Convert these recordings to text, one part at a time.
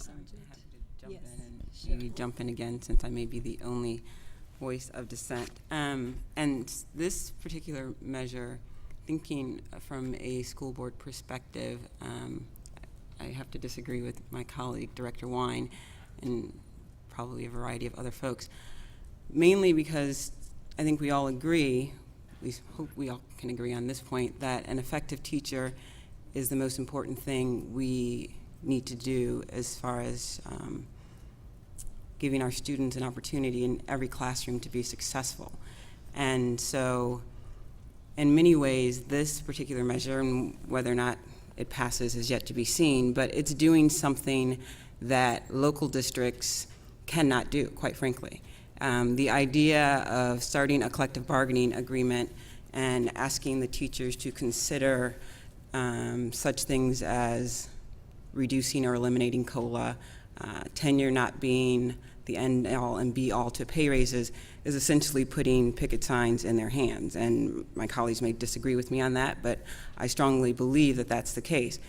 happy to jump Yes, in and sure. maybe jump in again since I may be the only voice of dissent. And this particular measure, thinking from a school board perspective, I have to disagree with my colleague, Director Wine, and probably a variety of other folks, mainly because I think we all agree, at least hope we all can agree on this point, that an effective teacher is the most important thing we need to do as far as giving our students an opportunity in every classroom to be successful. And so in many ways, this particular measure, and whether or not it passes is yet to be seen, but it's doing something that local districts cannot do, quite frankly. The idea of starting a collective bargaining agreement and asking the teachers to consider such things as reducing or eliminating COLA, tenure not being the end all and be all to pay raises, is essentially putting picket signs in their hands. And my colleagues may disagree with me on that, but I strongly believe that that's the case.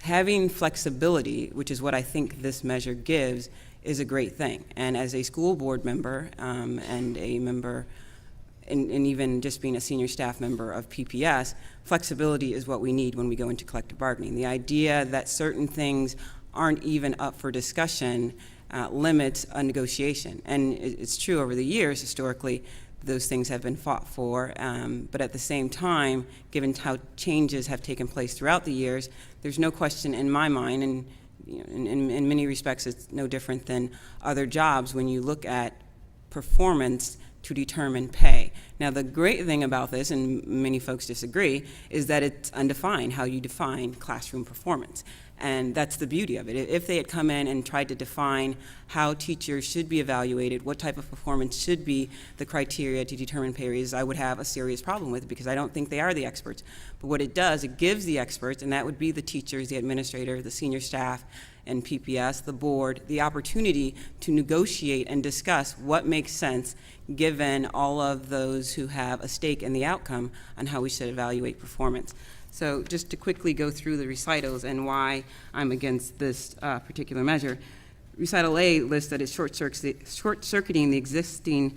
Having flexibility, which is what I think this measure gives, is a great thing. And as a school board member and a member, and even just being a senior staff member of PPS, flexibility is what we need when we go into collective bargaining. The idea that certain things aren't even up for discussion limits a negotiation. And it's true over the years, historically, those things have been fought for, but at the same time, given how changes have taken place throughout the years, there's no question in my mind, and you know, in many respects it's no different than other jobs when you look at performance to determine pay. Now the great thing about this, and many folks disagree, is that it's undefined how you define classroom performance. And that's the beauty of it. If they had come in and tried to define how teachers should be evaluated, what type of performance should be the criteria to determine pay raises, I would have a serious problem with it because I don't think they are the experts. But what it does, it gives the experts, and that would be the teachers, the administrator, the senior staff, and PPS, the board, the opportunity to negotiate and discuss what makes sense given all of those who have a stake in the outcome on how we should evaluate performance. So just to quickly go through the recitals and why I'm against this particular measure. Recital A lists that it's short-circuiting the existing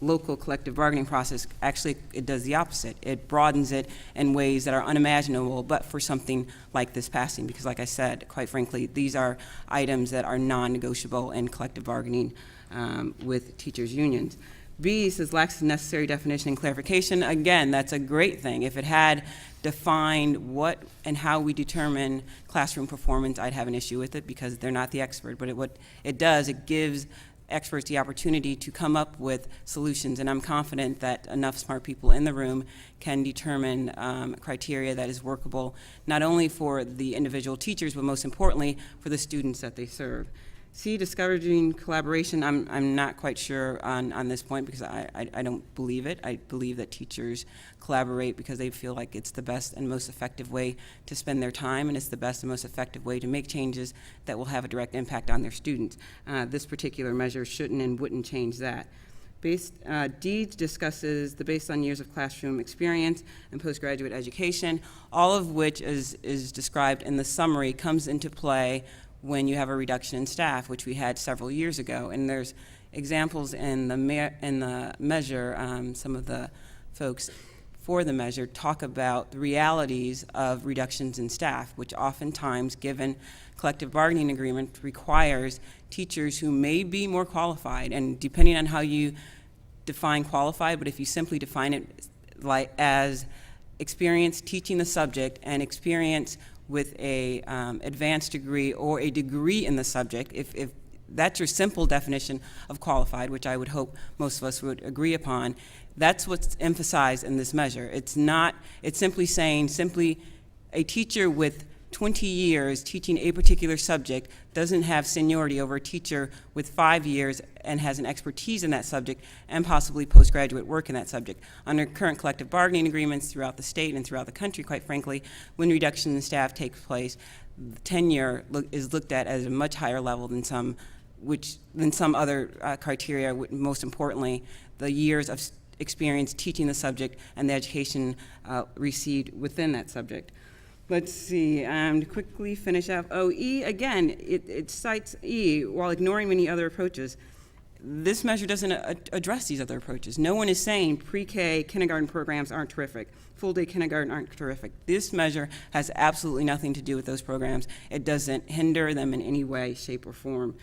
local collective bargaining process. Actually, it does the opposite. It broadens it in ways that are unimaginable, but for something like this passing, because like I said, quite frankly, these are items that are non-negotiable in collective bargaining with teachers' unions. B says lacks the necessary definition and clarification. Again, that's a great thing. If it had defined what and how we determine classroom performance, I'd have an issue with it because they're not the expert. But what it does, it gives experts the opportunity to come up with solutions, and I'm confident that enough smart people in the room can determine criteria that is workable, not only for the individual teachers, but most importantly, for the students that they serve. C, discouraging collaboration, I'm not quite sure on this point because I don't believe it. I believe that teachers collaborate because they feel like it's the best and most effective way to spend their time, and it's the best and most effective way to make changes that will have a direct impact on their students. This particular measure shouldn't and wouldn't change that. D discusses the based on years of classroom experience and postgraduate education, all of which is described in the summary comes into play when you have a reduction in staff, which we had several years ago. And there's examples in the measure. Some of the folks for the measure talk about the realities of reductions in staff, which oftentimes, given collective bargaining agreement, requires teachers who may be more qualified, and depending on how you define qualified, but if you simply define it like as experience teaching the subject and experience with a advanced degree or a degree in the subject, if that's your simple definition of qualified, which I would hope most of us would agree upon, that's what's emphasized in this measure. It's simply saying a teacher with 20 years teaching a particular subject doesn't have seniority over a teacher with 5 years and has an expertise in that subject and possibly postgraduate work in that subject. Under current collective bargaining agreements throughout the state and throughout the country, quite frankly, when reduction in staff takes place, tenure is looked at as a much higher level than some other criteria, most importantly, the years of experience teaching the subject and the education received within that subject. Let's see, to quickly finish up. Oh, E, again, it cites E while ignoring many other approaches. This measure doesn't address these other approaches. No one is saying pre-K kindergarten programs aren't terrific, full-day kindergarten aren't terrific. This measure has absolutely nothing to do with those programs. It doesn't hinder them in any way, shape, or form.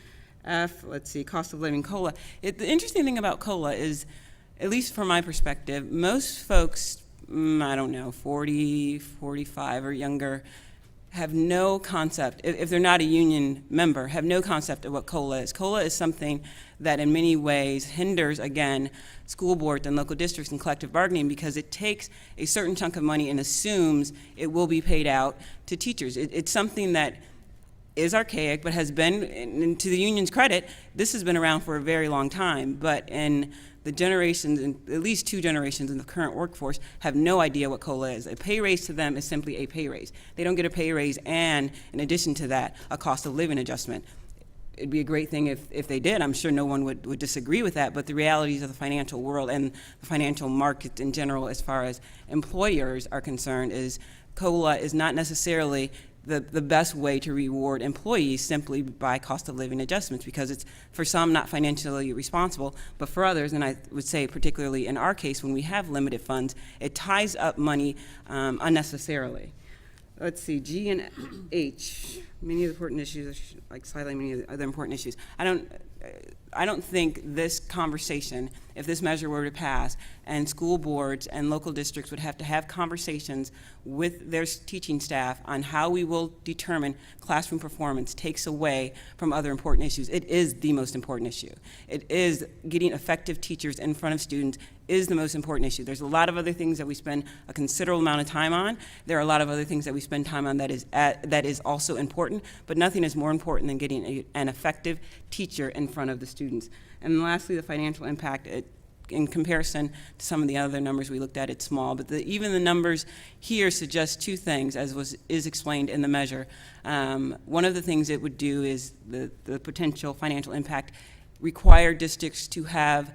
F, let's see, cost of living, COLA. The interesting thing about COLA is, at least from my perspective, most folks, I don't know, 40, 45 or younger, have no concept, if they're not a union member, have no concept of what COLA is. COLA is something that in many ways hinders, again, school boards and local districts and collective bargaining because it takes a certain chunk of money and assumes it will be paid out to teachers. It's something that is archaic, but has been, and to the union's credit, this has been around for a very long time, but in the generations, at least 2 generations in the current workforce, have no idea what COLA is. A pay raise to them is simply a pay raise. They don't get a pay raise and, in addition to that, a cost of living adjustment. It'd be a great thing if they did. I'm sure no one would disagree with that, but the realities of the financial world and the financial market in general as far as employers are concerned is COLA is not necessarily the best way to reward employees simply by cost of living adjustments, because it's, for some, not financially responsible, but for others, and I would say particularly in our case when we have limited funds, it ties up money unnecessarily. Let's see, G and H, many of the important issues, like highlighting many of the other important issues. I don't think this conversation, if this measure were to pass, and school boards and local districts would have to have conversations with their teaching staff on how we will determine classroom performance, takes away from other important issues. It is the most important issue. It is getting effective teachers in front of students is the most important issue. There's a lot of other things that we spend a considerable amount of time on. There are a lot of other things that we spend time on that is also important, but nothing is more important than getting an effective teacher in front of the students. And lastly, the financial impact. In comparison to some of the other numbers we looked at, it's small, but even the numbers here suggest 2 things, as is explained in the measure. One of the things it would do is the potential financial impact require districts to have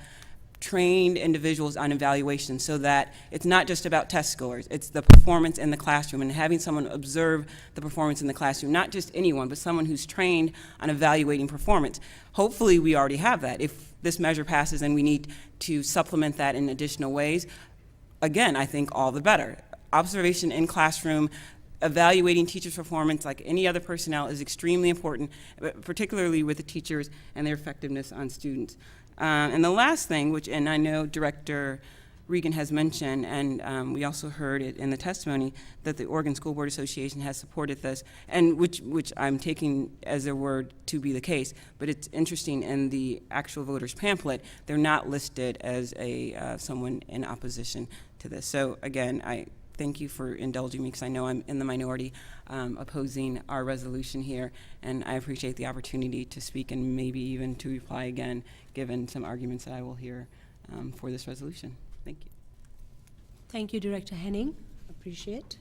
trained individuals on evaluation so that it's not just about test scores, it's the performance in the classroom and having someone observe the performance in the classroom, not just anyone, but someone who's trained on evaluating performance. Hopefully we already have that. If this measure passes and we need to supplement that in additional ways, again, I think all the better. Observation in classroom, evaluating teachers' performance like any other personnel is extremely important, particularly with the teachers and their effectiveness on students. And the last thing, and I know Director Regan has mentioned, and we also heard it in the testimony, that the Oregon School Board Association has supported this, and which I'm taking as their word to be the case, but it's interesting, in the actual voters pamphlet, they're not listed as someone in opposition to this. So again, I thank you for indulging me, because I know I'm in the minority opposing our resolution here, and I appreciate the opportunity to speak and maybe even to reply again, given some arguments that I will hear for this resolution. Thank you. Thank you, Director Henning. Appreciate.